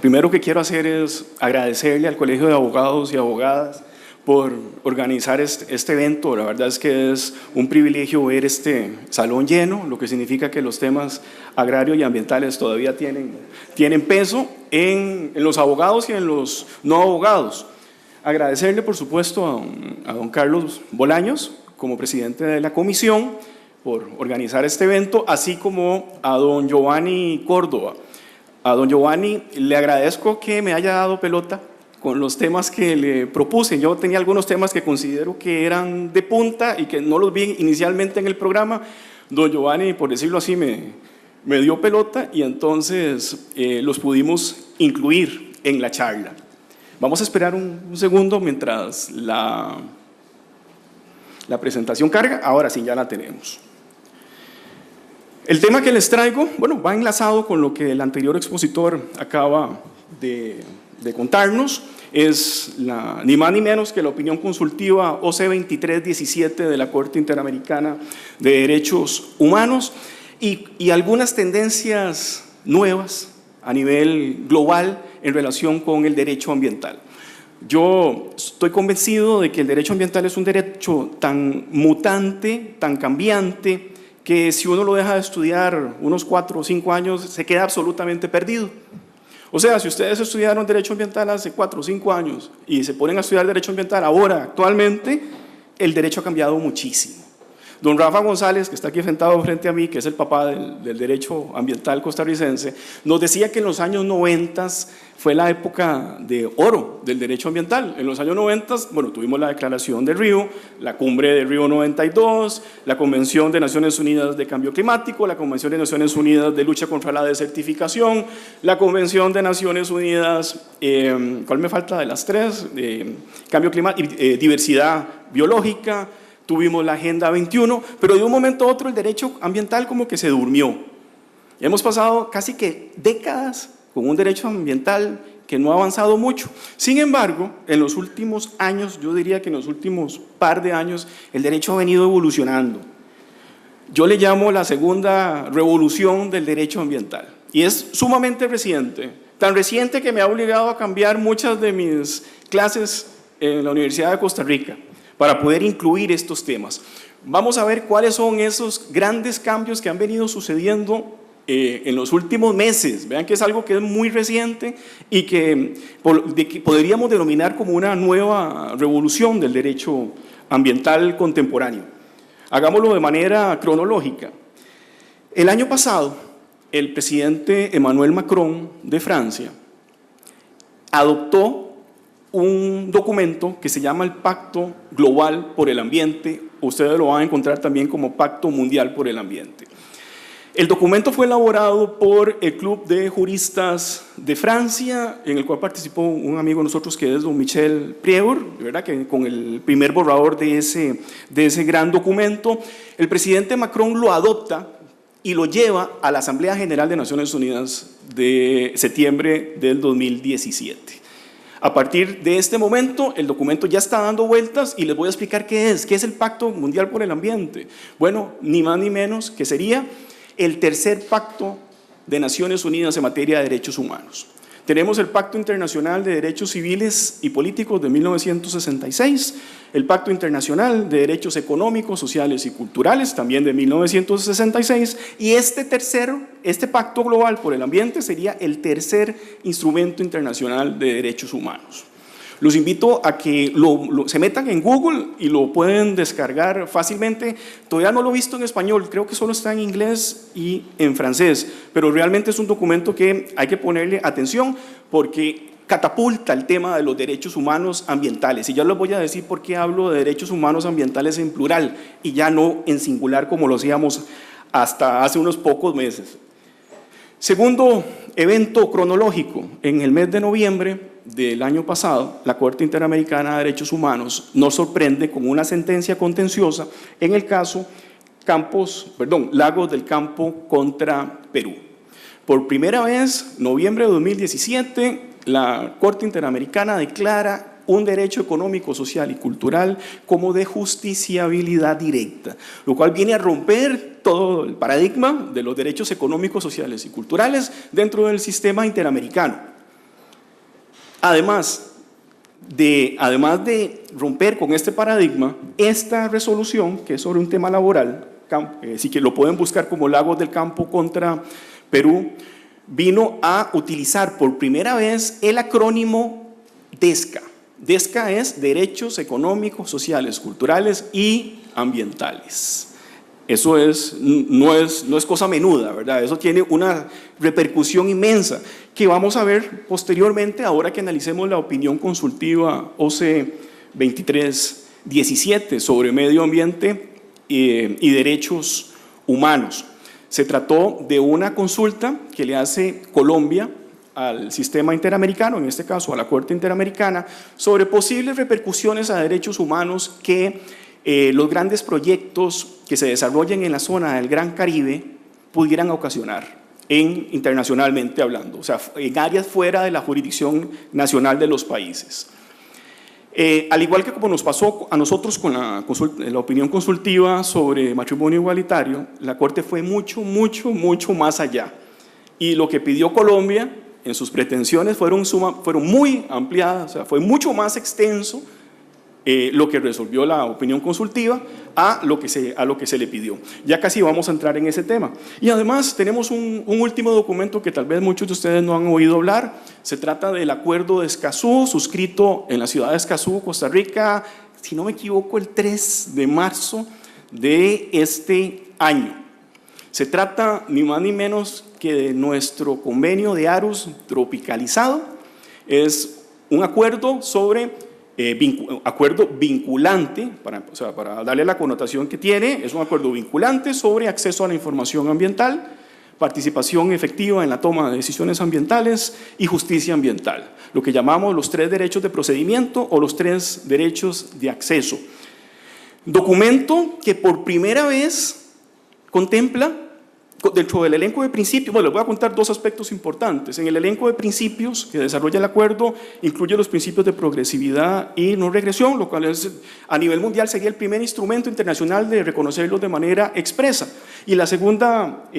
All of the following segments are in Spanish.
Primero que quiero hacer es agradecerle al Colegio de Abogados y Abogadas por organizar este evento. La verdad es que es un privilegio ver este salón lleno, lo que significa que los temas agrarios y ambientales todavía tienen peso en los abogados y en los no abogados. Agradecerle, por supuesto, a don Carlos Bolaños, como presidente de la comisión, por organizar este evento, así como a don Giovanni Córdoba. A don Giovanni le agradezco que me haya dado pelota con los temas que le propuse. Yo tenía algunos temas que considero que eran de punta y que no los vi inicialmente en el programa. Don Giovanni, por decirlo así, me dio pelota y entonces los pudimos incluir en la charla. Vamos a esperar un segundo mientras la presentación carga. Ahora sí, ya la tenemos. El tema que les traigo, bueno, va enlazado con lo que el anterior expositor acaba de contarnos. Es ni más ni menos que la opinión consultiva OC 2317 de la Corte Interamericana de Derechos Humanos y algunas tendencias nuevas a nivel global en relación con el derecho ambiental. Yo estoy convencido de que el derecho ambiental es un derecho tan mutante, tan cambiante, que si uno lo deja de estudiar unos 4 o 5 años, se queda absolutamente perdido. O sea, si ustedes estudiaron derecho ambiental hace 4 o 5 años y se ponen a estudiar derecho ambiental ahora, actualmente, el derecho ha cambiado muchísimo. Don Rafa González, que está aquí sentado frente a mí, que es el papá del derecho ambiental costarricense, nos decía que en los años 90 fue la época de oro del derecho ambiental. En los años 90, bueno, tuvimos la Declaración de Río, la Cumbre de Río 92, la Convención de Naciones Unidas de Cambio Climático, la Convención de Naciones Unidas de Lucha contra la Desertificación, la Convención de Naciones Unidas, ¿cuál me falta de las tres? Cambio climático, diversidad biológica. Tuvimos la Agenda 21, pero de un momento a otro el derecho ambiental como que se durmió. Hemos pasado casi que décadas con un derecho ambiental que no ha avanzado mucho. Sin embargo, en los últimos años, yo diría que en los últimos par de años, el derecho ha venido evolucionando. Yo le llamo la segunda revolución del derecho ambiental y es sumamente reciente, tan reciente que me ha obligado a cambiar muchas de mis clases en la Universidad de Costa Rica para poder incluir estos temas. Vamos a ver cuáles son esos grandes cambios que han venido sucediendo en los últimos meses. Vean que es algo que es muy reciente y que podríamos denominar como una nueva revolución del derecho ambiental contemporáneo. Hagámoslo de manera cronológica. El año pasado, el presidente Emmanuel Macron de Francia adoptó un documento que se llama el Pacto Global por el Ambiente. Ustedes lo van a encontrar también como Pacto Mundial por el Ambiente. El documento fue elaborado por el Club de Juristas de Francia, en el cual participó un amigo de nosotros que es don Michel Prieur, ¿verdad? Que con el primer borrador de ese gran documento, el presidente Macron lo adopta y lo lleva a la Asamblea General de Naciones Unidas de septiembre del 2017. A partir de este momento, el documento ya está dando vueltas y les voy a explicar qué es el Pacto Mundial por el Ambiente. Bueno, ni más ni menos que sería el tercer pacto de Naciones Unidas en materia de derechos humanos. Tenemos el Pacto Internacional de Derechos Civiles y Políticos de 1966, el Pacto Internacional de Derechos Económicos, Sociales y Culturales, también de 1966, y este Pacto Global por el Ambiente sería el tercer instrumento internacional de derechos humanos. Los invito a que se metan en Google y lo pueden descargar fácilmente. Todavía no lo he visto en español, creo que solo está en inglés y en francés, pero realmente es un documento que hay que ponerle atención porque catapulta el tema de los derechos humanos ambientales. Y ya les voy a decir por qué hablo de derechos humanos ambientales en plural y ya no en singular como lo hacíamos hasta hace unos pocos meses. Segundo evento cronológico, en el mes de noviembre del año pasado, la Corte Interamericana de Derechos Humanos nos sorprende con una sentencia contenciosa en el caso Lagos del Campo contra Perú. Por primera vez, noviembre de 2017, la Corte Interamericana declara un derecho económico, social y cultural como de justiciabilidad directa, lo cual viene a romper todo el paradigma de los derechos económicos, sociales y culturales dentro del sistema interamericano. Además de romper con este paradigma, esta resolución, que es sobre un tema laboral, sí que lo pueden buscar como Lagos del Campo contra Perú, vino a utilizar por primera vez el acrónimo DESCA. DESCA es Derechos Económicos, Sociales, Culturales y Ambientales. Eso no es cosa menuda, ¿verdad? Eso tiene una repercusión inmensa que vamos a ver posteriormente ahora que analicemos la opinión consultiva OC 2317 sobre medio ambiente y derechos humanos. Se trató de una consulta que le hace Colombia al sistema interamericano, en este caso a la Corte Interamericana, sobre posibles repercusiones a derechos humanos que los grandes proyectos que se desarrollen en la zona del Gran Caribe pudieran ocasionar, internacionalmente hablando, o sea, en áreas fuera de la jurisdicción nacional de los países. Al igual que como nos pasó a nosotros con la opinión consultiva sobre matrimonio igualitario, la Corte fue mucho más allá. Y lo que pidió Colombia en sus pretensiones fueron muy ampliadas, o sea, fue mucho más extenso lo que resolvió la opinión consultiva a lo que se le pidió. Ya casi vamos a entrar en ese tema. Y además tenemos un último documento que tal vez muchos de ustedes no han oído hablar. Se trata del Acuerdo de Escazú, suscrito en la ciudad de Escazú, Costa Rica, si no me equivoco, el 3 de marzo de este año. Se trata ni más ni menos que de nuestro convenio de Aarhus tropicalizado. Es un acuerdo sobre acuerdo vinculante, para darle la connotación que tiene, es un acuerdo vinculante sobre acceso a la información ambiental, participación efectiva en la toma de decisiones ambientales y justicia ambiental, lo que llamamos los 3 derechos de procedimiento o los 3 derechos de acceso. Documento que por primera vez contempla, dentro del elenco de principios, bueno, les voy a contar 2 aspectos importantes. En el elenco de principios que desarrolla el acuerdo, incluye los principios de progresividad y no regresión, lo cual a nivel mundial sería el primer instrumento internacional de reconocerlos de manera expresa. Y la segunda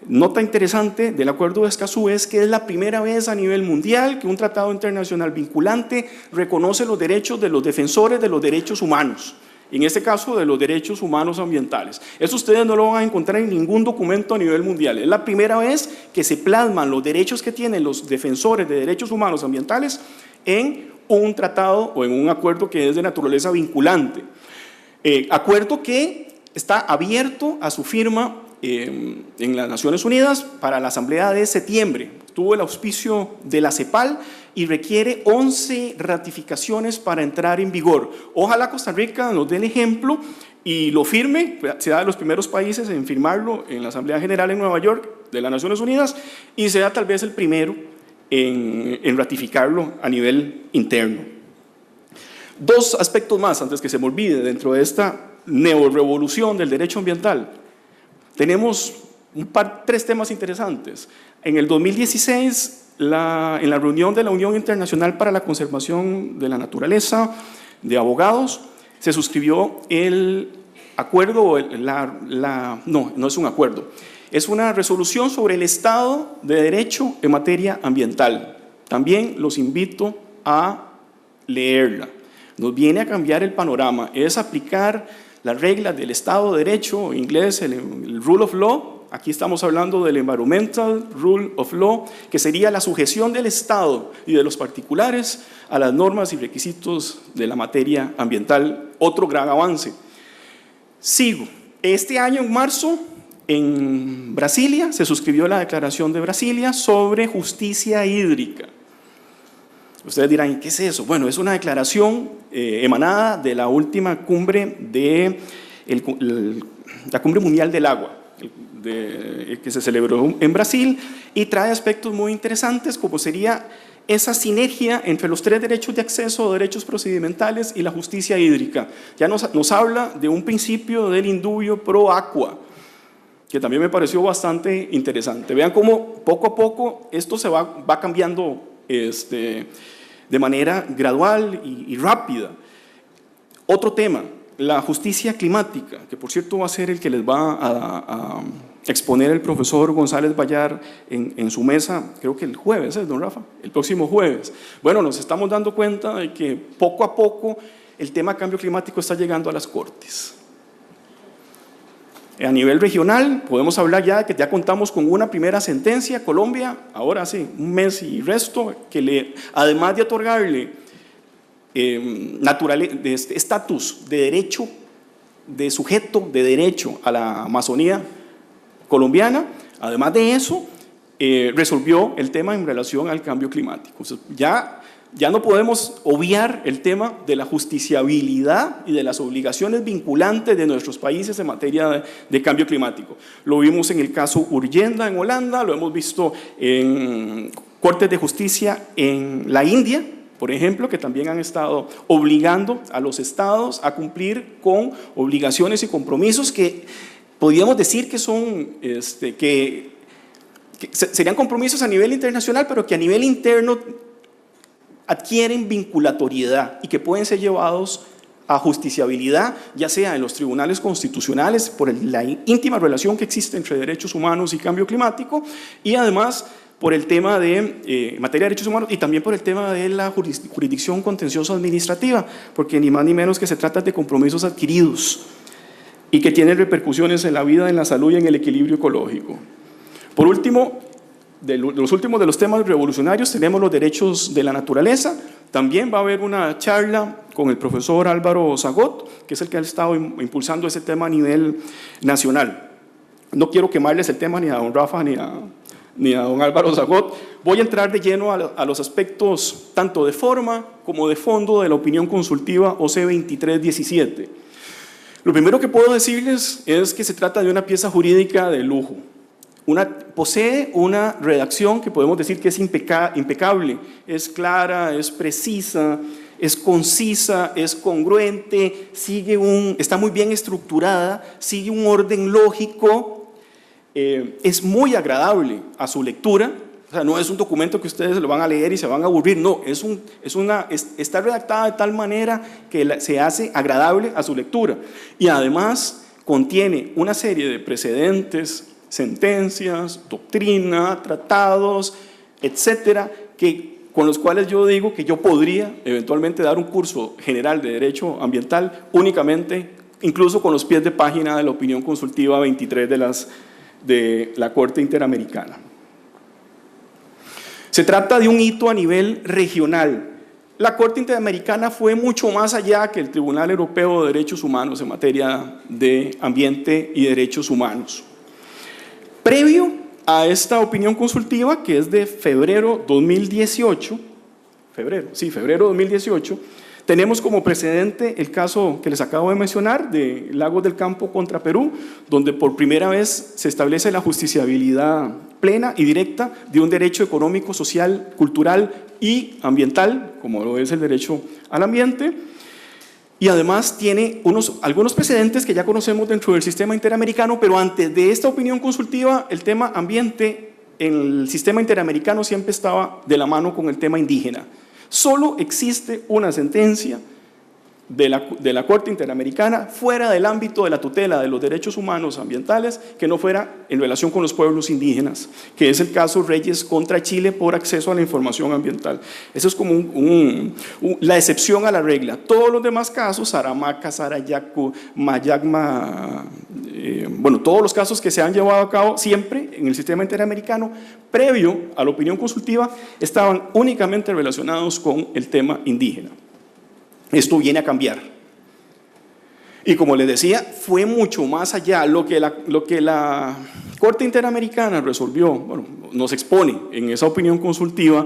nota interesante del Acuerdo de Escazú es que es la primera vez a nivel mundial que un tratado internacional vinculante reconoce los derechos de los defensores de los derechos humanos. En este caso, de los derechos humanos ambientales. Eso ustedes no lo van a encontrar en ningún documento a nivel mundial. Es la primera vez que se plasman los derechos que tienen los defensores de derechos humanos ambientales en un tratado o en un acuerdo que es de naturaleza vinculante. Acuerdo que está abierto a su firma en las Naciones Unidas para la Asamblea de septiembre. Tuvo el auspicio de la CEPAL y requiere 11 ratificaciones para entrar en vigor. Ojalá Costa Rica nos dé el ejemplo y lo firme, sea de los primeros países en firmarlo en la Asamblea General en Nueva York de las Naciones Unidas y sea tal vez el primero en ratificarlo a nivel interno. 2 aspectos más antes que se me olvide dentro de esta neorevolución del derecho ambiental. Tenemos 3 temas interesantes. En el 2016, en la reunión de la Unión Internacional para la Conservación de la Naturaleza de abogados, se suscribió el acuerdo, no es un acuerdo, es una resolución sobre el Estado de Derecho en materia ambiental. También los invito a leerla. Nos viene a cambiar el panorama, es aplicar las reglas del Estado de Derecho, en inglés el Rule of Law. Aquí estamos hablando del Environmental Rule of Law, que sería la sujeción del Estado y de los particulares a las normas y requisitos de la materia ambiental. Otro gran avance. Sigo. Este año, en marzo, en Brasilia, se suscribió la Declaración de Brasilia sobre justicia hídrica. Ustedes dirán, ¿qué es eso? Bueno, es una declaración emanada de la última cumbre la Cumbre Mundial del Agua, que se celebró en Brasil, y trae aspectos muy interesantes como sería esa sinergia entre los 3 derechos de acceso, derechos procedimentales y la justicia hídrica. Ya nos habla de un principio del indubio pro aqua, que también me pareció bastante interesante. Vean cómo poco a poco esto se va cambiando de manera gradual y rápida. Otro tema, la justicia climática, que por cierto va a ser el que les va exponer el profesor González Bayar en su mesa, creo que el jueves, don Rafa, el próximo jueves. Bueno, nos estamos dando cuenta de que poco a poco el tema cambio climático está llegando a las Cortes. A nivel regional, podemos hablar ya que ya contamos con una primera sentencia. Colombia, ahora hace un mes y resto, que además de otorgarle estatus de derecho, de sujeto de derecho a la Amazonía colombiana, además de eso, resolvió el tema en relación al cambio climático. O sea, ya no podemos obviar el tema de la justiciabilidad y de las obligaciones vinculantes de nuestros países en materia de cambio climático. Lo vimos en el caso Urgenda en Holanda, lo hemos visto en cortes de justicia en la India, por ejemplo, que también han estado obligando a los estados a cumplir con obligaciones y compromisos que podríamos decir que son, que serían compromisos a nivel internacional, pero que a nivel interno adquieren vinculatoriedad y que pueden ser llevados a justiciabilidad, ya sea en los tribunales constitucionales por la íntima relación que existe entre derechos humanos y cambio climático, y además por el tema de materia de derechos humanos y también por el tema de la jurisdicción contenciosa administrativa, porque ni más ni menos que se trata de compromisos adquiridos y que tienen repercusiones en la vida, en la salud y en el equilibrio ecológico. Por último, de los últimos de los temas revolucionarios tenemos los derechos de la naturaleza. También va a haber una charla con el profesor Álvaro Zagot, que es el que ha estado impulsando ese tema a nivel nacional. No quiero quemarles el tema ni a don Rafa ni a don Álvaro Zagot. Voy a entrar de lleno a los aspectos tanto de forma como de fondo de la opinión consultiva OC 2317. Lo primero que puedo decirles es que se trata de una pieza jurídica de lujo. Posee una redacción que podemos decir que es impecable, es clara, es precisa, es concisa, es congruente, está muy bien estructurada, sigue un orden lógico, es muy agradable a su lectura. O sea, no es un documento que ustedes lo van a leer y se van a aburrir, no, está redactada de tal manera que se hace agradable a su lectura. Y además contiene una serie de precedentes, sentencias, doctrina, tratados, etcétera, con los cuales yo digo que yo podría eventualmente dar un curso general de derecho ambiental únicamente, incluso con los pies de página de la opinión consultiva 23 de la Corte Interamericana. Se trata de un hito a nivel regional. La Corte Interamericana fue mucho más allá que el Tribunal Europeo de Derechos Humanos en materia de ambiente y derechos humanos. Previo a esta opinión consultiva, que es de febrero 2018, febrero 2018, tenemos como precedente el caso que les acabo de mencionar de Lagos del Campo contra Perú, donde por primera vez se establece la justiciabilidad plena y directa de un derecho económico, social, cultural y ambiental, como lo es el derecho al ambiente. Y además tiene algunos precedentes que ya conocemos dentro del sistema interamericano, pero antes de esta opinión consultiva, el tema ambiente en el sistema interamericano siempre estaba de la mano con el tema indígena. Solo existe una sentencia de la Corte Interamericana fuera del ámbito de la tutela de los derechos humanos ambientales que no fuera en relación con los pueblos indígenas, que es el caso Reyes contra Chile por acceso a la información ambiental. Eso es como la excepción a la regla. Todos los demás casos, Aramaca, Sarayaku, Mayagma, todos los casos que se han llevado a cabo siempre en el sistema interamericano, previo a la opinión consultiva, estaban únicamente relacionados con el tema indígena. Esto viene a cambiar. Y como les decía, fue mucho más allá. Lo que la Corte Interamericana resolvió, nos expone en esa opinión consultiva,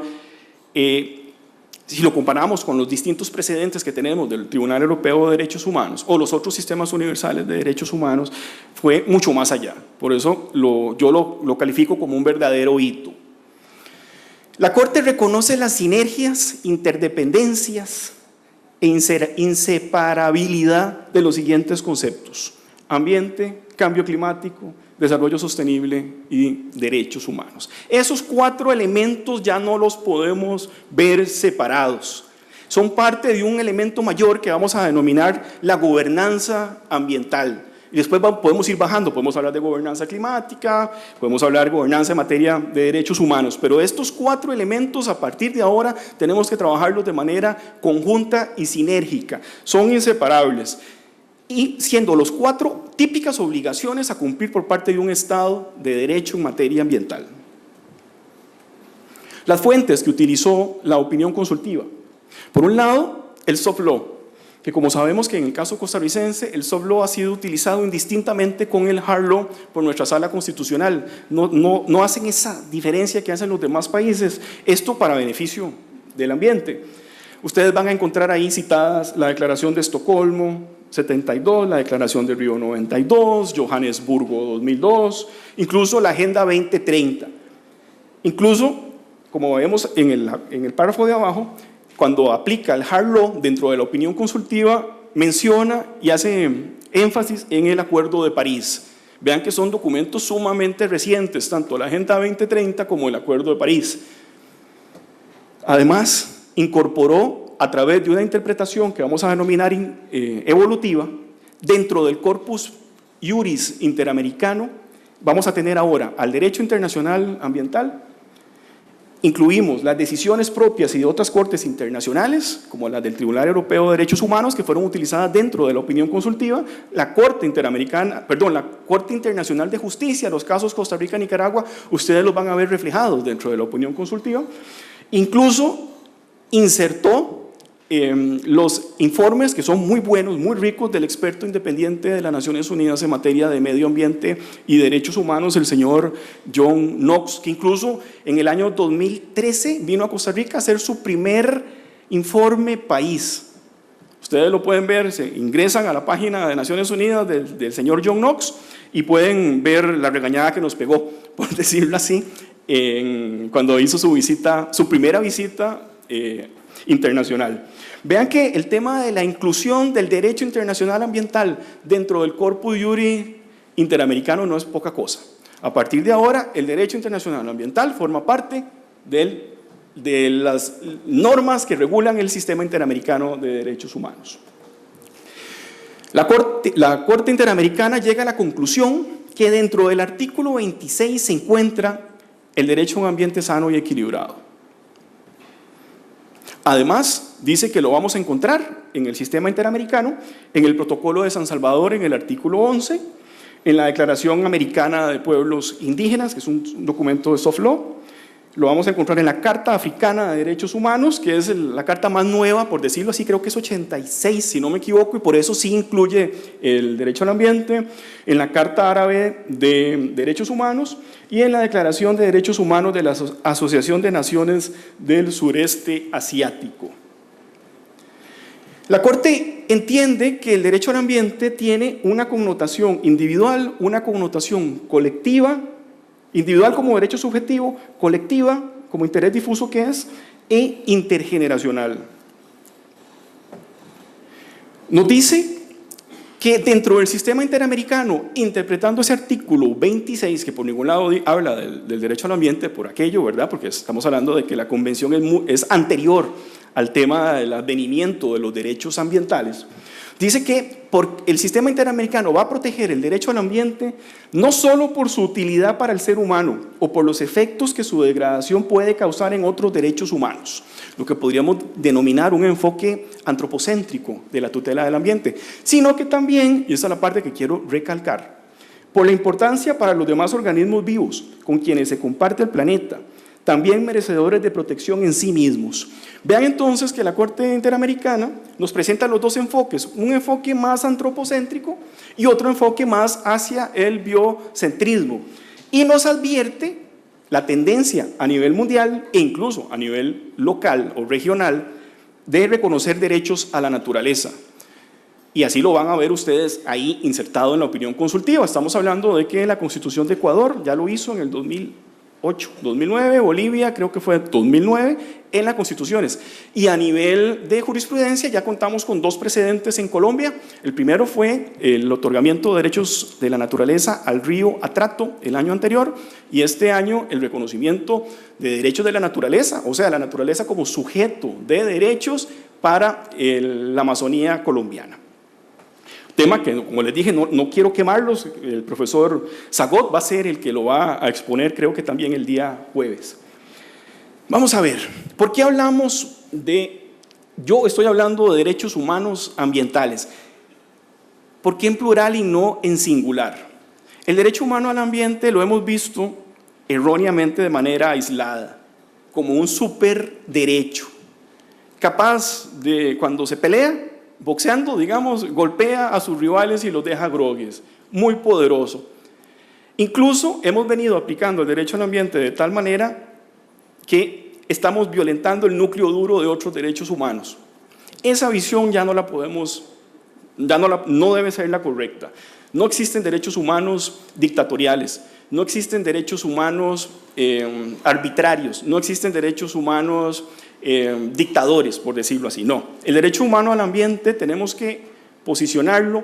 si lo comparamos con los distintos precedentes que tenemos del Tribunal Europeo de Derechos Humanos o los otros sistemas universales de derechos humanos, fue mucho más allá. Por eso yo lo califico como un verdadero hito. La Corte reconoce las sinergias, interdependencias e inseparabilidad de los siguientes conceptos: ambiente, cambio climático, desarrollo sostenible y derechos humanos. Esos 4 elementos ya no los podemos ver separados. Son parte de un elemento mayor que vamos a denominar la gobernanza ambiental. Y después podemos ir bajando, podemos hablar de gobernanza climática, podemos hablar de gobernanza en materia de derechos humanos, pero estos 4 elementos a partir de ahora tenemos que trabajarlos de manera conjunta y sinérgica, son inseparables, y siendo los 4 típicas obligaciones a cumplir por parte de un Estado de derecho en materia ambiental. Las fuentes que utilizó la opinión consultiva: por un lado, el soft law, que como sabemos que en el caso costarricense el soft law ha sido utilizado indistintamente con el hard law por nuestra sala constitucional, no hacen esa diferencia que hacen los demás países, esto para beneficio del ambiente. Ustedes van a encontrar ahí citadas la Declaración de Estocolmo 72, la Declaración de Río 92, Johannesburgo 2002, incluso la Agenda 2030. Incluso, como vemos en el párrafo de abajo, cuando aplica el hard law dentro de la opinión consultiva, menciona y hace énfasis en el Acuerdo de París. Vean que son documentos sumamente recientes, tanto la Agenda 2030 como el Acuerdo de París. Además, incorporó a través de una interpretación que vamos a denominar evolutiva, dentro del corpus iuris interamericano, vamos a tener ahora al derecho internacional ambiental. Incluimos las decisiones propias y de otras cortes internacionales, como las del Tribunal Europeo de Derechos Humanos, que fueron utilizadas dentro de la opinión consultiva, la Corte Internacional de Justicia, los casos Costa Rica y Nicaragua, ustedes los van a ver reflejados dentro de la opinión consultiva. Incluso insertó los informes, que son muy buenos, muy ricos, del experto independiente de las Naciones Unidas en materia de medio ambiente y derechos humanos, el señor John Knox, que incluso en el año 2013 vino a Costa Rica a hacer su primer informe país. Ustedes lo pueden ver, se ingresan a la página de Naciones Unidas del señor John Knox y pueden ver la regañada que nos pegó, por decirlo así, cuando hizo su primera visita internacional. Vean que el tema de la inclusión del derecho internacional ambiental dentro del corpus iuris interamericano no es poca cosa. A partir de ahora, el derecho internacional ambiental forma parte de las normas que regulan el sistema interamericano de derechos humanos. La Corte Interamericana llega a la conclusión que dentro del artículo 26 se encuentra el derecho a un ambiente sano y equilibrado. Además, dice que lo vamos a encontrar en el sistema interamericano, en el Protocolo de San Salvador, en el artículo 11, en la Declaración Americana de Pueblos Indígenas, que es un documento de soft law. Lo vamos a encontrar en la Carta Africana de Derechos Humanos, que es la carta más nueva, por decirlo así, creo que es 86, si no me equivoco, y por eso sí incluye el derecho al ambiente, en la Carta Árabe de Derechos Humanos y en la Declaración de Derechos Humanos de la Asociación de Naciones del Sureste Asiático. La Corte entiende que el derecho al ambiente tiene una connotación individual, una connotación colectiva, individual como derecho subjetivo, colectiva como interés difuso que es, e intergeneracional. Nos dice que dentro del sistema interamericano, interpretando ese artículo 26, que por ningún lado habla del derecho al ambiente, por aquello, ¿verdad? Porque estamos hablando de que la convención es anterior al tema del advenimiento de los derechos ambientales. Dice que el sistema interamericano va a proteger el derecho al ambiente no solo por su utilidad para el ser humano o por los efectos que su degradación puede causar en otros derechos humanos, lo que podríamos denominar un enfoque antropocéntrico de la tutela del ambiente, sino que también, y esa es la parte que quiero recalcar, por la importancia para los demás organismos vivos con quienes se comparte el planeta, también merecedores de protección en sí mismos. Vean entonces que la Corte Interamericana nos presenta los dos enfoques, un enfoque más antropocéntrico y otro enfoque más hacia el biocentrismo, y nos advierte la tendencia a nivel mundial e incluso a nivel local o regional de reconocer derechos a la naturaleza. Y así lo van a ver ustedes ahí insertado en la opinión consultiva. Estamos hablando de que la Constitución de Ecuador ya lo hizo en el 2009, Bolivia creo que fue 2009, en las constituciones. Y a nivel de jurisprudencia ya contamos con dos precedentes en Colombia. El primero fue el otorgamiento de derechos de la naturaleza al río Atrato el año anterior, y este año el reconocimiento de derechos de la naturaleza, o sea, la naturaleza como sujeto de derechos para la Amazonía colombiana. Tema que, como les dije, no quiero quemarlos. El profesor Zagot va a ser el que lo va a exponer, creo que también el día jueves. Vamos a ver, ¿por qué hablamos de... Yo estoy hablando de derechos humanos ambientales. ¿Por qué en plural y no en singular? El derecho humano al ambiente lo hemos visto erróneamente de manera aislada, como un superderecho, capaz de, cuando se pelea, boxeando, digamos, golpea a sus rivales y los deja grogues, muy poderoso. Incluso hemos venido aplicando el derecho al ambiente de tal manera que estamos violentando el núcleo duro de otros derechos humanos. Esa visión ya no la podemos, no debe ser la correcta. No existen derechos humanos dictatoriales, no existen derechos humanos arbitrarios, no existen derechos humanos dictadores, por decirlo así. No, el derecho humano al ambiente tenemos que posicionarlo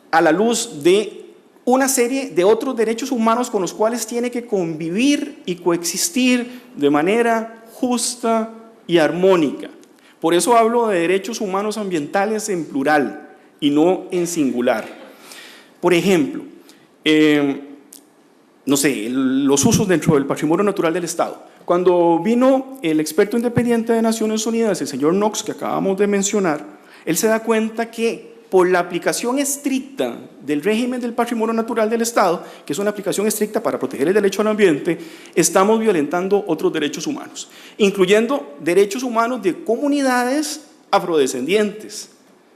a la luz de una serie de otros derechos humanos con los cuales tiene que convivir y coexistir de manera justa y armónica. Por eso hablo de derechos humanos ambientales en plural y no en singular. Por ejemplo, no sé, los usos dentro del patrimonio natural del Estado. Cuando vino el experto independiente de Naciones Unidas, el señor Knox, que acabamos de mencionar, él se da cuenta que por la aplicación estricta del régimen del patrimonio natural del Estado, que es una aplicación estricta para proteger el derecho al ambiente, estamos violentando otros derechos humanos, incluyendo derechos humanos de comunidades afrodescendientes,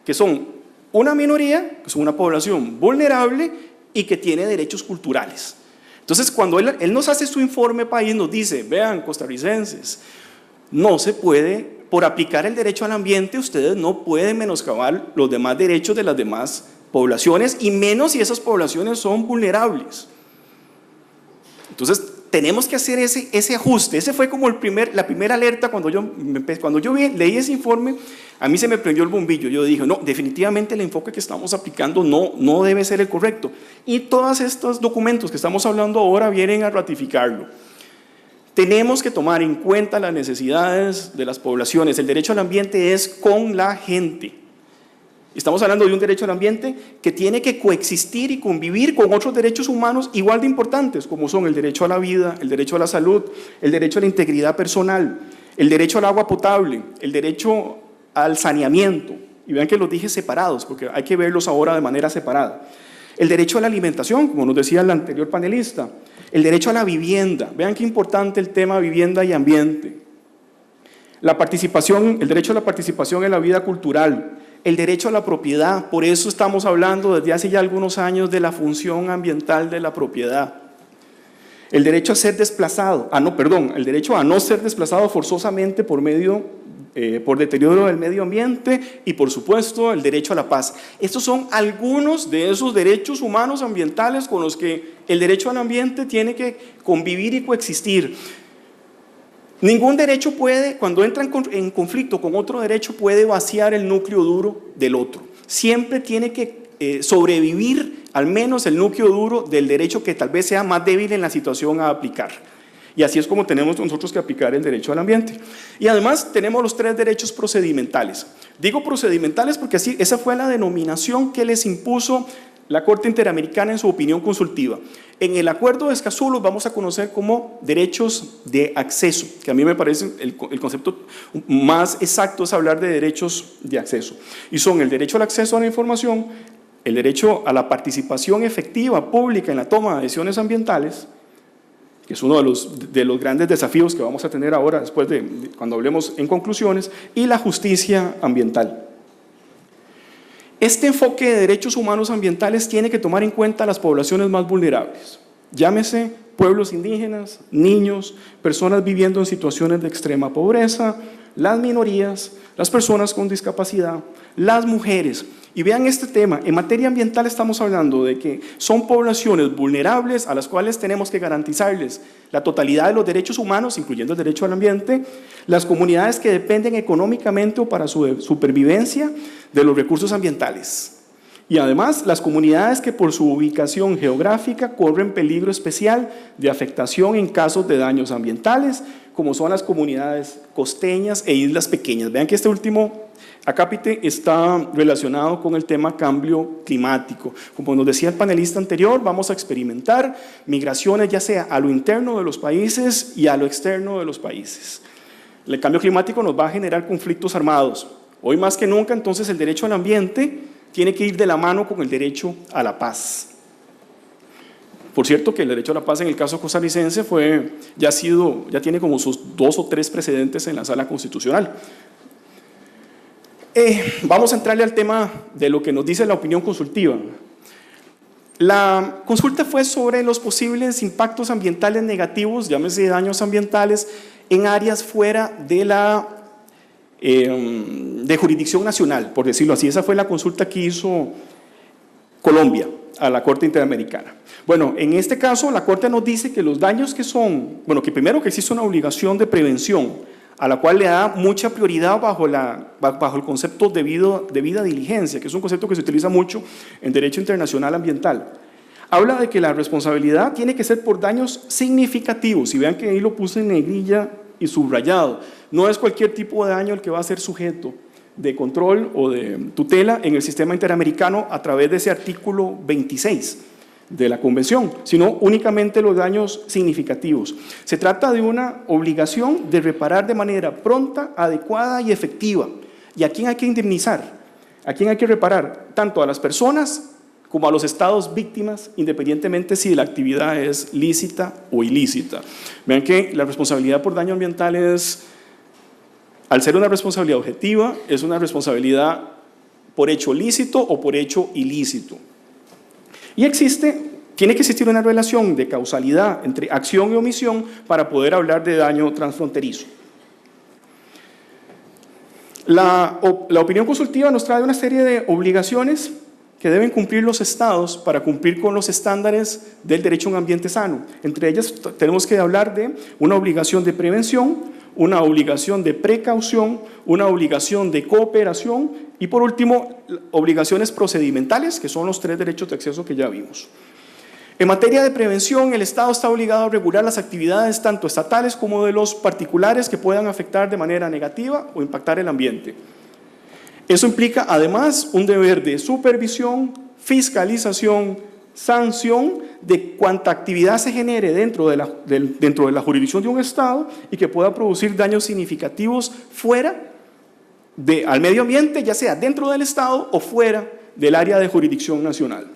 que son una minoría, que son una población vulnerable y que tiene derechos culturales. Entonces, cuando él nos hace su informe país, nos dice, vean, costarricenses, no se puede, por aplicar el derecho al ambiente, ustedes no pueden menoscabar los demás derechos de las demás poblaciones, y menos si esas poblaciones son vulnerables. Entonces, tenemos que hacer ese ajuste. Ese fue como la primera alerta cuando yo leí ese informe. A mí se me prendió el bombillo. Yo dije, no, definitivamente el enfoque que estamos aplicando no debe ser el correcto. Y todos estos documentos que estamos hablando ahora vienen a ratificarlo. Tenemos que tomar en cuenta las necesidades de las poblaciones. El derecho al ambiente es con la gente. Estamos hablando de un derecho al ambiente que tiene que coexistir y convivir con otros derechos humanos igual de importantes, como son el derecho a la vida, el derecho a la salud, el derecho a la integridad personal, el derecho al agua potable, el derecho al saneamiento. Y vean que los dije separados, porque hay que verlos ahora de manera separada. El derecho a la alimentación, como nos decía el anterior panelista. El derecho a la vivienda. Vean qué importante el tema vivienda y ambiente. La participación, el derecho a la participación en la vida cultural. El derecho a la propiedad. Por eso estamos hablando desde hace ya algunos años de la función ambiental de la propiedad. El derecho a ser desplazado, el derecho a no ser desplazado forzosamente por deterioro del medio ambiente y, por supuesto, el derecho a la paz. Estos son algunos de esos derechos humanos ambientales con los que el derecho al ambiente tiene que convivir y coexistir. Ningún derecho puede, cuando entra en conflicto con otro derecho, puede vaciar el núcleo duro del otro. Siempre tiene que sobrevivir al menos el núcleo duro del derecho que tal vez sea más débil en la situación a aplicar. Y así es como tenemos nosotros que aplicar el derecho al ambiente. Y además tenemos los 3 derechos procedimentales. Digo procedimentales porque así, esa fue la denominación que les impuso la Corte Interamericana en su opinión consultiva. En el Acuerdo de Escazú los vamos a conocer como derechos de acceso, que a mí me parece el concepto más exacto es hablar de derechos de acceso. Y son el derecho al acceso a la información, el derecho a la participación efectiva, pública en la toma de decisiones ambientales, que es uno de los grandes desafíos que vamos a tener ahora, después cuando hablemos en conclusiones, y la justicia ambiental. Este enfoque de derechos humanos ambientales tiene que tomar en cuenta a las poblaciones más vulnerables, llámese pueblos indígenas, niños, personas viviendo en situaciones de extrema pobreza, las minorías, las personas con discapacidad, las mujeres. Y vean este tema, en materia ambiental estamos hablando de que son poblaciones vulnerables a las cuales tenemos que garantizarles la totalidad de los derechos humanos, incluyendo el derecho al ambiente, las comunidades que dependen económicamente o para su supervivencia de los recursos ambientales. Y además, las comunidades que por su ubicación geográfica corren peligro especial de afectación en casos de daños ambientales, como son las comunidades costeñas e islas pequeñas. Vean que este último acápite está relacionado con el tema cambio climático. Como nos decía el panelista anterior, vamos a experimentar migraciones ya sea a lo interno de los países y a lo externo de los países. El cambio climático nos va a generar conflictos armados. Hoy más que nunca, entonces, el derecho al ambiente tiene que ir de la mano con el derecho a la paz. Por cierto, que el derecho a la paz en el caso costarricense ya tiene como sus 2 o 3 precedentes en la Sala Constitucional. Vamos a entrarle al tema de lo que nos dice la opinión consultiva. La consulta fue sobre los posibles impactos ambientales negativos, llámese daños ambientales, en áreas fuera de jurisdicción nacional, por decirlo así. Esa fue la consulta que hizo Colombia a la Corte Interamericana. Bueno, en este caso la Corte nos dice que los daños que primero que existe una obligación de prevención, a la cual le da mucha prioridad bajo el concepto de debida diligencia, que es un concepto que se utiliza mucho en derecho internacional ambiental. Habla de que la responsabilidad tiene que ser por daños significativos, y vean que ahí lo puse en negrilla y subrayado. No es cualquier tipo de daño el que va a ser sujeto de control o de tutela en el sistema interamericano a través de ese artículo 26 de la Convención, sino únicamente los daños significativos. Se trata de una obligación de reparar de manera pronta, adecuada y efectiva. ¿Y a quién hay que indemnizar? ¿A quién hay que reparar? Tanto a las personas como a los estados víctimas, independientemente si la actividad es lícita o ilícita. Vean que la responsabilidad por daño ambiental al ser una responsabilidad objetiva, es una responsabilidad por hecho lícito o por hecho ilícito. Y tiene que existir una relación de causalidad entre acción y omisión para poder hablar de daño transfronterizo. La opinión consultiva nos trae una serie de obligaciones que deben cumplir los estados para cumplir con los estándares del derecho a un ambiente sano. Entre ellas tenemos que hablar de una obligación de prevención, una obligación de precaución, una obligación de cooperación y por último, obligaciones procedimentales, que son los 3 derechos de acceso que ya vimos. En materia de prevención, el Estado está obligado a regular las actividades tanto estatales como de los particulares que puedan afectar de manera negativa o impactar el ambiente. Eso implica además un deber de supervisión, fiscalización, sanción de cuanta actividad se genere dentro de la jurisdicción de un Estado y que pueda producir daños significativos fuera al medio ambiente, ya sea dentro del Estado o fuera del área de jurisdicción nacional.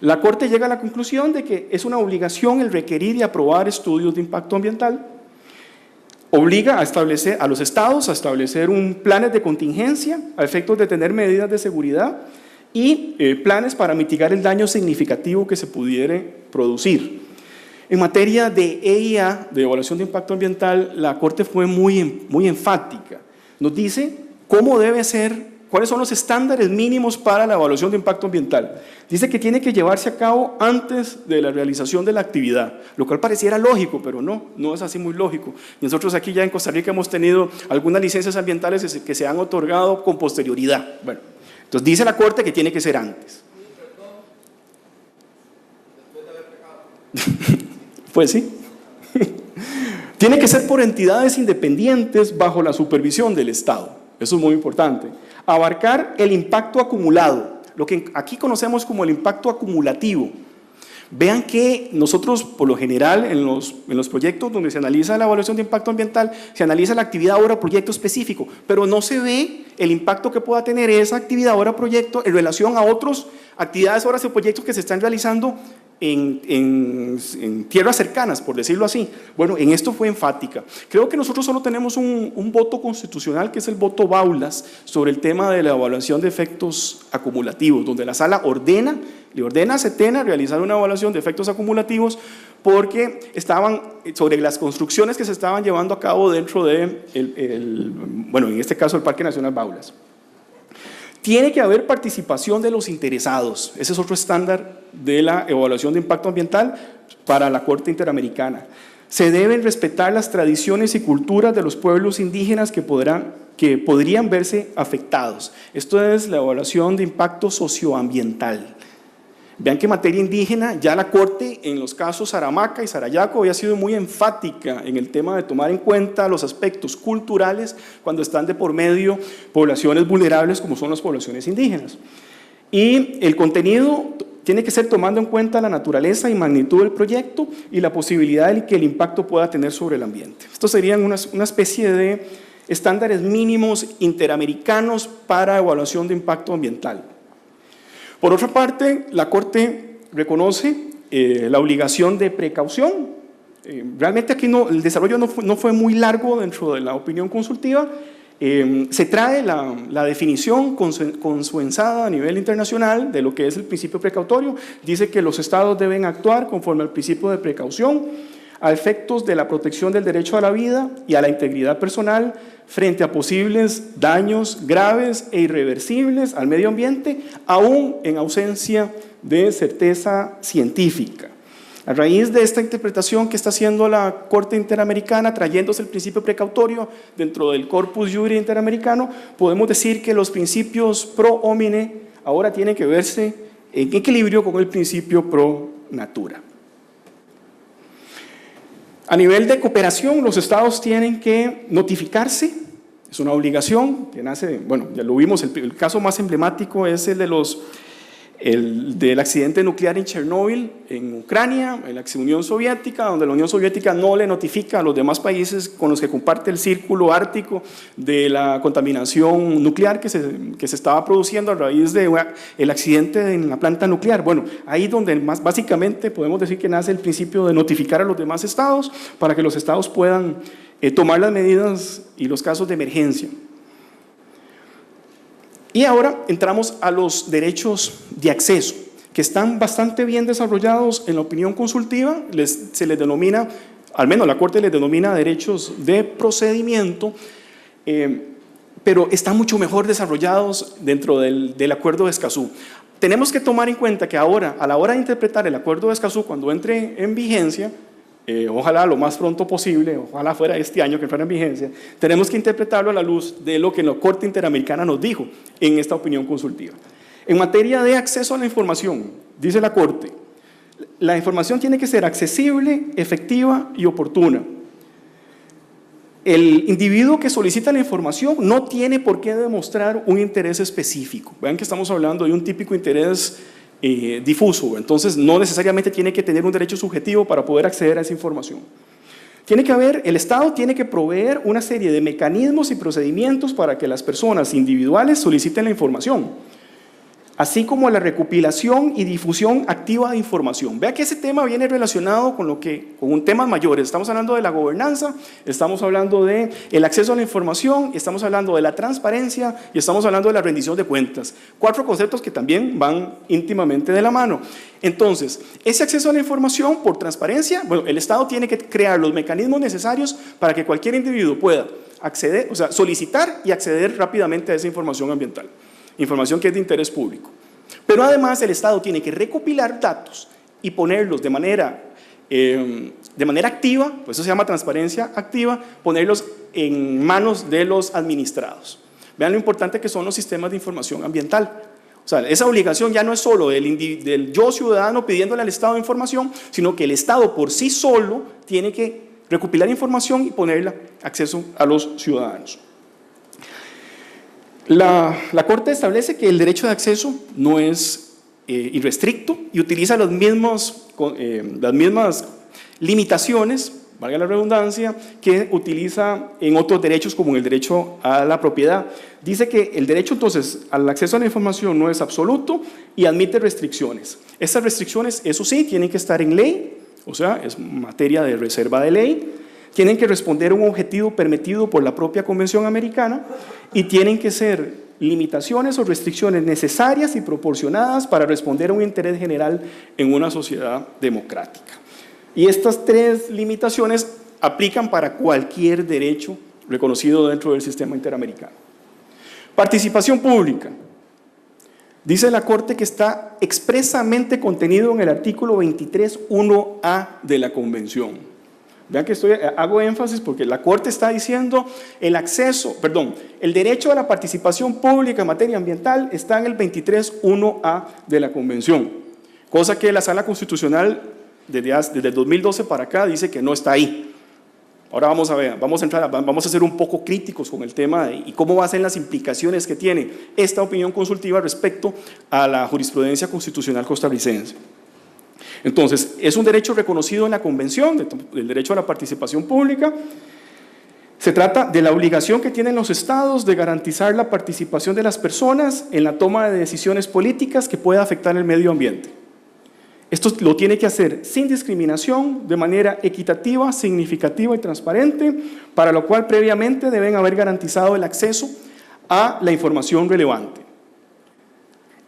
La Corte llega a la conclusión de que es una obligación el requerir y aprobar estudios de impacto ambiental, obliga a los estados a establecer planes de contingencia a efectos de tener medidas de seguridad y planes para mitigar el daño significativo que se pudiere producir. En materia de EIA, de evaluación de impacto ambiental, la Corte fue muy enfática. Nos dice cómo debe ser, cuáles son los estándares mínimos para la evaluación de impacto ambiental. Dice que tiene que llevarse a cabo antes de la realización de la actividad, lo cual pareciera lógico, pero no es así muy lógico. Nosotros aquí ya en Costa Rica hemos tenido algunas licencias ambientales que se han otorgado con posterioridad. Bueno, entonces dice la Corte que tiene que ser antes. Pues sí. Tiene que ser por entidades independientes bajo la supervisión del Estado. Eso es muy importante. Abarcar el impacto acumulado, lo que aquí conocemos como el impacto acumulativo. Vean que nosotros, por lo general, en los proyectos donde se analiza la evaluación de impacto ambiental, se analiza la actividad obra proyecto específico, pero no se ve el impacto que pueda tener esa actividad obra proyecto en relación a otras actividades obras o proyectos que se están realizando en tierras cercanas, por decirlo así. Bueno, en esto fue enfática. Creo que nosotros solo tenemos un voto constitucional, que es el voto Baulas, sobre el tema de la evaluación de efectos acumulativos, donde la Sala le ordena a CETENA realizar una evaluación de efectos acumulativos porque estaban sobre las construcciones que se estaban llevando a cabo dentro de, en este caso, el Parque Nacional Baulas. Tiene que haber participación de los interesados. Ese es otro estándar de la evaluación de impacto ambiental para la Corte Interamericana. Se deben respetar las tradiciones y culturas de los pueblos indígenas que podrían verse afectados. Esto es la evaluación de impacto socioambiental. Vean que en materia indígena ya la Corte en los casos Saramaca y Sarayaco había sido muy enfática en el tema de tomar en cuenta los aspectos culturales cuando están de por medio poblaciones vulnerables como son las poblaciones indígenas. Y el contenido tiene que ser tomando en cuenta la naturaleza y magnitud del proyecto y la posibilidad de que el impacto pueda tener sobre el ambiente. Estos serían una especie de estándares mínimos interamericanos para evaluación de impacto ambiental. Por otra parte, la Corte reconoce la obligación de precaución. Realmente aquí el desarrollo no fue muy largo dentro de la opinión consultiva. Se trae la definición consensuada a nivel internacional de lo que es el principio precautorio. Dice que los estados deben actuar conforme al principio de precaución a efectos de la protección del derecho a la vida y a la integridad personal frente a posibles daños graves e irreversibles al medio ambiente, aún en ausencia de certeza científica. A raíz de esta interpretación que está haciendo la Corte Interamericana, trayéndose el principio precautorio dentro del corpus juris interamericano, podemos decir que los principios pro homine ahora tienen que verse en equilibrio con el principio pro natura. A nivel de cooperación, los estados tienen que notificarse, es una obligación que nace, bueno, ya lo vimos, el caso más emblemático es el del accidente nuclear en Chernóbil, en Ucrania, en la ex Unión Soviética, donde la Unión Soviética no le notifica a los demás países con los que comparte el círculo ártico de la contaminación nuclear que se estaba produciendo a raíz del accidente en la planta nuclear. Bueno, ahí donde básicamente podemos decir que nace el principio de notificar a los demás estados para que los estados puedan tomar las medidas y los casos de emergencia. Y ahora entramos a los derechos de acceso, que están bastante bien desarrollados en la opinión consultiva. Se les denomina, al menos la Corte les denomina derechos de procedimiento, pero están mucho mejor desarrollados dentro del Acuerdo de Escazú. Tenemos que tomar en cuenta que ahora, a la hora de interpretar el Acuerdo de Escazú, cuando entre en vigencia, ojalá lo más pronto posible, ojalá fuera este año que fuera en vigencia, tenemos que interpretarlo a la luz de lo que la Corte Interamericana nos dijo en esta opinión consultiva. En materia de acceso a la información, dice la Corte, la información tiene que ser accesible, efectiva y oportuna. El individuo que solicita la información no tiene por qué demostrar un interés específico. Vean que estamos hablando de un típico interés difuso, entonces no necesariamente tiene que tener un derecho subjetivo para poder acceder a esa información. El Estado tiene que proveer una serie de mecanismos y procedimientos para que las personas individuales soliciten la información, así como la recopilación y difusión activa de información. Vea que ese tema viene relacionado con temas mayores. Estamos hablando de la gobernanza, estamos hablando del acceso a la información, estamos hablando de la transparencia y estamos hablando de la rendición de cuentas. 4 conceptos que también van íntimamente de la mano. Entonces, ese acceso a la información por transparencia, bueno, el Estado tiene que crear los mecanismos necesarios para que cualquier individuo pueda acceder, o sea, solicitar y acceder rápidamente a esa información ambiental. Información que es de interés público. Pero además el Estado tiene que recopilar datos y ponerlos de manera activa, pues eso se llama transparencia activa, ponerlos en manos de los administrados. Vean lo importante que son los sistemas de información ambiental. O sea, esa obligación ya no es solo del yo ciudadano pidiéndole al Estado información, sino que el Estado por sí solo tiene que recopilar información y ponerla acceso a los ciudadanos. La Corte establece que el derecho de acceso no es irrestricto y utiliza las mismas limitaciones, valga la redundancia, que utiliza en otros derechos como en el derecho a la propiedad. Dice que el derecho entonces al acceso a la información no es absoluto y admite restricciones. Estas restricciones, eso sí, tienen que estar en ley, o sea, es materia de reserva de ley. Tienen que responder a un objetivo permitido por la propia Convención Americana y tienen que ser limitaciones o restricciones necesarias y proporcionadas para responder a un interés general en una sociedad democrática. Y estas 3 limitaciones aplican para cualquier derecho reconocido dentro del sistema interamericano. Participación pública. Dice la Corte que está expresamente contenido en el artículo 23.1a de la Convención. Vean que hago énfasis porque la Corte está diciendo el derecho a la participación pública en materia ambiental está en el 23.1a de la Convención, cosa que la Sala Constitucional desde el 2012 para acá dice que no está ahí. Ahora vamos a ser un poco críticos con el tema y cómo van a ser las implicaciones que tiene esta opinión consultiva respecto a la jurisprudencia constitucional costarricense. Entonces, es un derecho reconocido en la Convención del derecho a la participación pública. Se trata de la obligación que tienen los estados de garantizar la participación de las personas en la toma de decisiones políticas que pueda afectar el medio ambiente. Esto lo tiene que hacer sin discriminación, de manera equitativa, significativa y transparente, para lo cual previamente deben haber garantizado el acceso a la información relevante.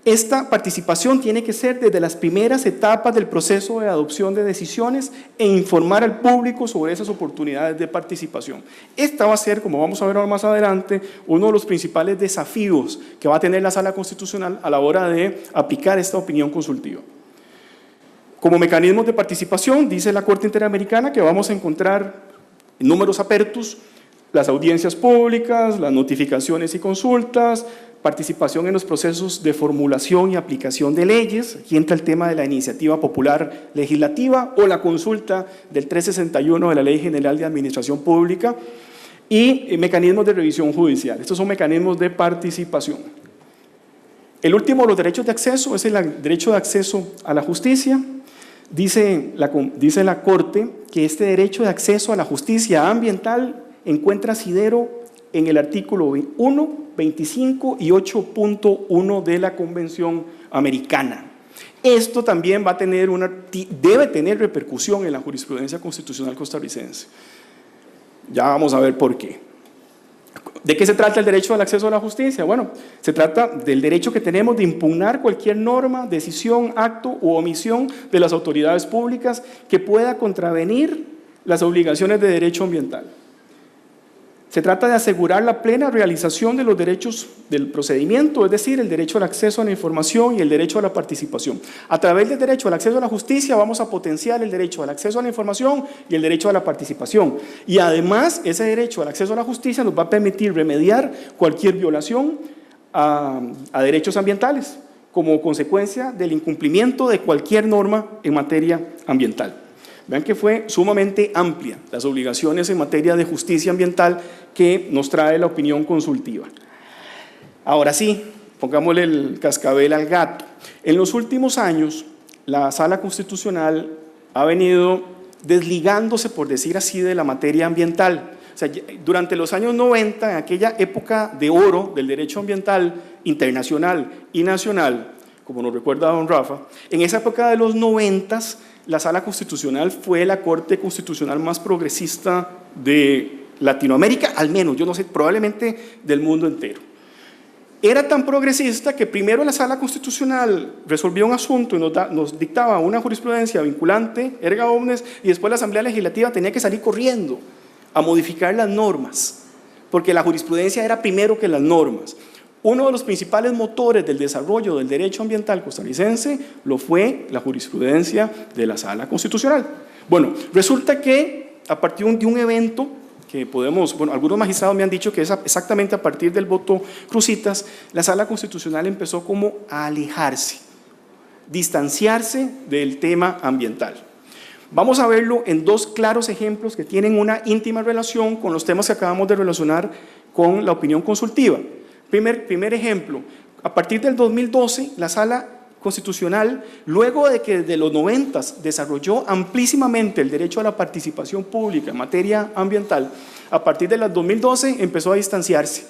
Esta participación tiene que ser desde las primeras etapas del proceso de adopción de decisiones e informar al público sobre esas oportunidades de participación. Esta va a ser, como vamos a ver ahora más adelante, uno de los principales desafíos que va a tener la Sala Constitucional a la hora de aplicar esta opinión consultiva. Como mecanismos de participación, dice la Corte Interamericana que vamos a encontrar números apertus, las audiencias públicas, las notificaciones y consultas, participación en los procesos de formulación y aplicación de leyes. Aquí entra el tema de la iniciativa popular legislativa o la consulta del 361 de la Ley General de Administración Pública y mecanismos de revisión judicial. Estos son mecanismos de participación. El último de los derechos de acceso es el derecho de acceso a la justicia. Dice la Corte que este derecho de acceso a la justicia ambiental encuentra asidero en el artículo 1, 25 y 8.1 de la Convención Americana. Esto también debe tener repercusión en la jurisprudencia constitucional costarricense. Ya vamos a ver por qué. ¿De qué se trata el derecho al acceso a la justicia? Bueno, se trata del derecho que tenemos de impugnar cualquier norma, decisión, acto u omisión de las autoridades públicas que pueda contravenir las obligaciones de derecho ambiental. Se trata de asegurar la plena realización de los derechos del procedimiento, es decir, el derecho al acceso a la información y el derecho a la participación. A través del derecho al acceso a la justicia vamos a potenciar el derecho al acceso a la información y el derecho a la participación. Y además, ese derecho al acceso a la justicia nos va a permitir remediar cualquier violación a derechos ambientales como consecuencia del incumplimiento de cualquier norma en materia ambiental. Vean que fue sumamente amplia las obligaciones en materia de justicia ambiental que nos trae la opinión consultiva. Ahora sí, pongámosle el cascabel al gato. En los últimos años, la Sala Constitucional ha venido desligándose, por decir así, de la materia ambiental. O sea, durante los años 90, en aquella época de oro del derecho ambiental internacional y nacional, como nos recuerda don Rafa, en esa época de los 90, la Sala Constitucional fue la Corte Constitucional más progresista de Latinoamérica, al menos, yo no sé, probablemente del mundo entero. Era tan progresista que primero la Sala Constitucional resolvió un asunto y nos dictaba una jurisprudencia vinculante, erga omnes, y después la Asamblea Legislativa tenía que salir corriendo a modificar las normas, porque la jurisprudencia era primero que las normas. Uno de los principales motores del desarrollo del derecho ambiental costarricense lo fue la jurisprudencia de la Sala Constitucional. Bueno, resulta que a partir de un evento que algunos magistrados me han dicho que es exactamente a partir del voto Cruzitas, la Sala Constitucional empezó como a alejarse, distanciarse del tema ambiental. Vamos a verlo en dos claros ejemplos que tienen una íntima relación con los temas que acabamos de relacionar con la opinión consultiva. Primer ejemplo, a partir del 2012, la Sala Constitucional, luego de que desde los 90 desarrolló amplísimamente el derecho a la participación pública en materia ambiental, a partir del 2012 empezó a distanciarse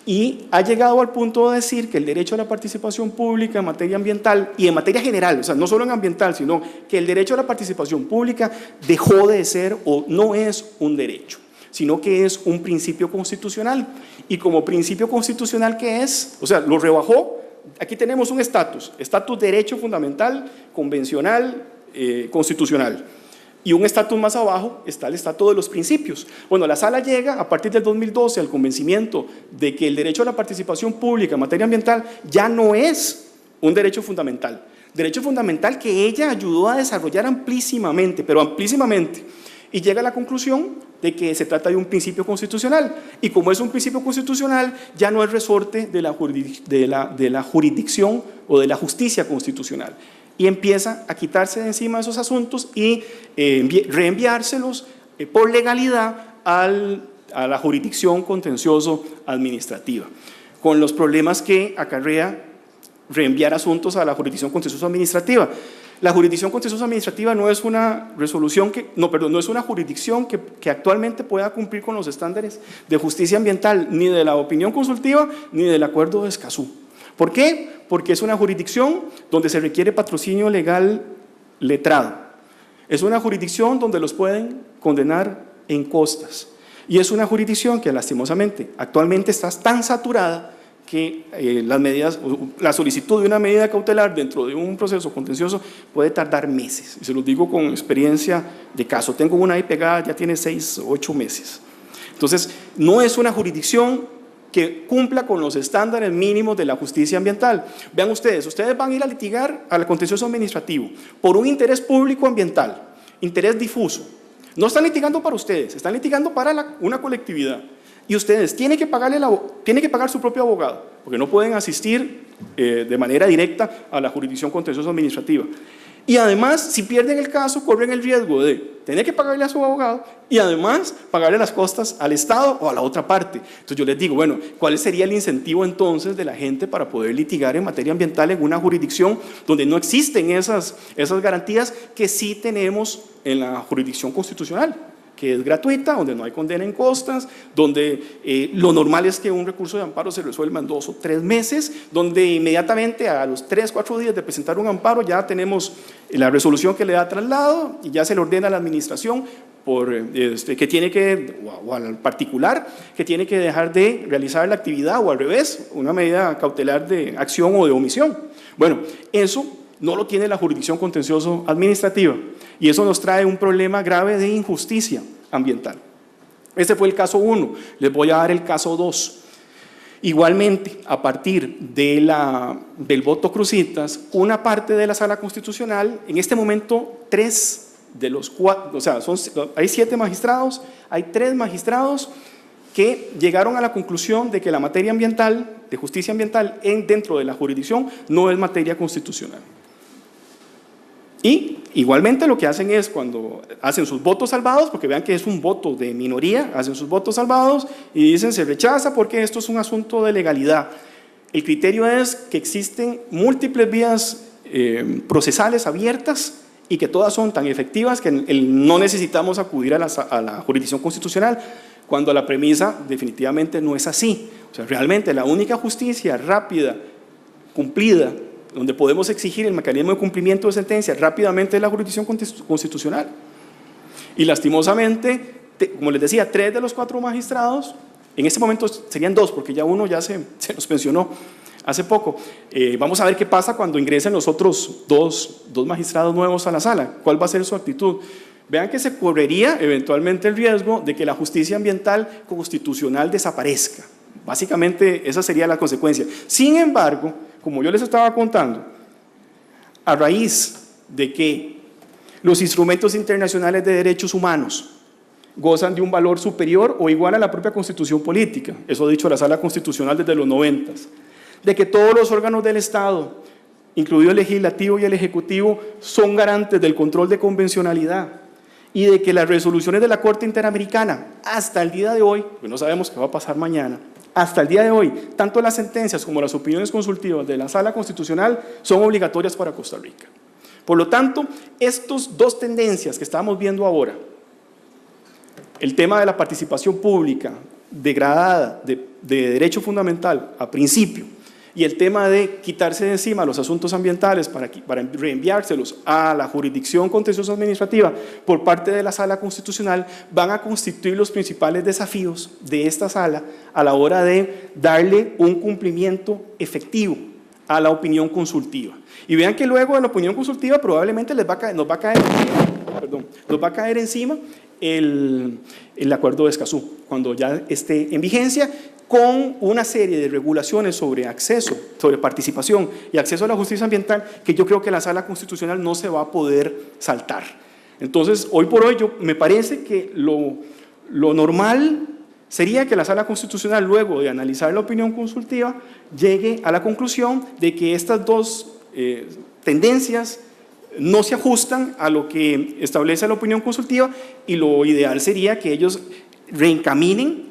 y ha llegado al punto de decir que el derecho a la participación pública en materia ambiental y en materia general, o sea, no solo en ambiental, sino que el derecho a la participación pública dejó de ser o no es un derecho, sino que es un principio constitucional. Y como principio constitucional que es, o sea, lo rebajó. Aquí tenemos un estatus derecho fundamental, convencional, constitucional. Y un estatus más abajo está el estatus de los principios. Bueno, la Sala llega a partir del 2012 al convencimiento de que el derecho a la participación pública en materia ambiental ya no es un derecho fundamental. Derecho fundamental que ella ayudó a desarrollar amplísimamente, pero amplísimamente, y llega a la conclusión de que se trata de un principio constitucional, y como es un principio constitucional, ya no es resorte de la jurisdicción o de la justicia constitucional, y empieza a quitarse de encima esos asuntos y reenviárselos por legalidad a la jurisdicción contencioso administrativa, con los problemas que acarrea reenviar asuntos a la jurisdicción contencioso administrativa. La jurisdicción contencioso administrativa no es una no es una jurisdicción que actualmente pueda cumplir con los estándares de justicia ambiental, ni de la opinión consultiva, ni del acuerdo de Escazú. ¿Por qué? Porque es una jurisdicción donde se requiere patrocinio legal letrado. Es una jurisdicción donde los pueden condenar en costas. Y es una jurisdicción que lastimosamente actualmente está tan saturada que la solicitud de una medida cautelar dentro de un proceso contencioso puede tardar meses. Y se los digo con experiencia de caso. Tengo una ahí pegada, ya tiene 6 o 8 meses. Entonces, no es una jurisdicción que cumpla con los estándares mínimos de la justicia ambiental. Vean ustedes van a ir a litigar al contencioso administrativo por un interés público ambiental, interés difuso. No están litigando para ustedes, están litigando para una colectividad. Y ustedes tienen que pagar su propio abogado, porque no pueden asistir de manera directa a la jurisdicción contencioso administrativa. Y además, si pierden el caso, corren el riesgo de tener que pagarle a su abogado y además pagarle las costas al Estado o a la otra parte. Entonces yo les digo, bueno, ¿cuál sería el incentivo entonces de la gente para poder litigar en materia ambiental en una jurisdicción donde no existen esas garantías que sí tenemos en la jurisdicción constitucional? Que es gratuita, donde no hay condena en costas, donde lo normal es que un recurso de amparo se resuelva en 2 o 3 meses, donde inmediatamente a los 3 o 4 días de presentar un amparo ya tenemos la resolución que le da traslado y ya se le ordena a la administración que tiene que, o al particular, que tiene que dejar de realizar la actividad, o al revés, una medida cautelar de acción o de omisión. Bueno, eso no lo tiene la jurisdicción contencioso administrativa, y eso nos trae un problema grave de injusticia ambiental. Este fue el caso 1, les voy a dar el caso 2. Igualmente, a partir del voto crucitas, una parte de la Sala Constitucional, en este momento 3 de los 4, o sea, hay 7 magistrados, hay 3 magistrados que llegaron a la conclusión de que la materia ambiental, de justicia ambiental dentro de la jurisdicción, no es materia constitucional. Y igualmente lo que hacen es, cuando hacen sus votos salvados, porque vean que es un voto de minoría, hacen sus votos salvados y dicen se rechaza porque esto es un asunto de legalidad. El criterio es que existen múltiples vías procesales abiertas y que todas son tan efectivas que no necesitamos acudir a la jurisdicción constitucional, cuando la premisa definitivamente no es así. O sea, realmente la única justicia rápida, cumplida, donde podemos exigir el mecanismo de cumplimiento de sentencias rápidamente es la jurisdicción constitucional. Y lastimosamente, como les decía, 3 de los 4 magistrados, en este momento serían 2, porque ya uno ya se nos pensionó hace poco. Vamos a ver qué pasa cuando ingresen los otros dos magistrados nuevos a la sala, cuál va a ser su actitud. Vean que se correría eventualmente el riesgo de que la justicia ambiental constitucional desaparezca. Básicamente esa sería la consecuencia. Sin embargo, como yo les estaba contando, a raíz de que los instrumentos internacionales de derechos humanos gozan de un valor superior o igual a la propia Constitución política, eso ha dicho la Sala Constitucional desde los 90, de que todos los órganos del Estado, incluido el legislativo y el ejecutivo, son garantes del control de convencionalidad, y de que las resoluciones de la Corte Interamericana, hasta el día de hoy, pues no sabemos qué va a pasar mañana, hasta el día de hoy, tanto las sentencias como las opiniones consultivas de la Sala Constitucional son obligatorias para Costa Rica. Por lo tanto, estas 2 tendencias que estamos viendo ahora, el tema de la participación pública degradada de derecho fundamental a principio, y el tema de quitarse de encima los asuntos ambientales para reenviárselos a la jurisdicción contencioso administrativa por parte de la Sala Constitucional, van a constituir los principales desafíos de esta sala a la hora de darle un cumplimiento efectivo a la opinión consultiva. Y vean que luego de la opinión consultiva probablemente nos va a caer encima el acuerdo de Escazú, cuando ya esté en vigencia, con una serie de regulaciones sobre acceso, sobre participación y acceso a la justicia ambiental que yo creo que la Sala Constitucional no se va a poder saltar. Entonces, hoy por hoy, me parece que lo normal sería que la Sala Constitucional, luego de analizar la opinión consultiva, llegue a la conclusión de que estas dos tendencias no se ajustan a lo que establece la opinión consultiva, y lo ideal sería que ellos reencaminen,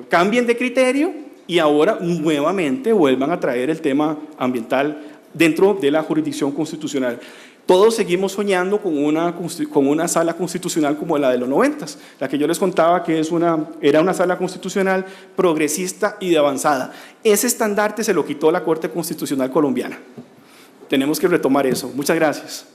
cambien de criterio y ahora nuevamente vuelvan a traer el tema ambiental dentro de la jurisdicción constitucional. Todos seguimos soñando con una sala constitucional como la de los 90s, la que yo les contaba que era una sala constitucional progresista y de avanzada. Ese estandarte se lo quitó la Corte Constitucional colombiana. Tenemos que retomar eso. Muchas gracias.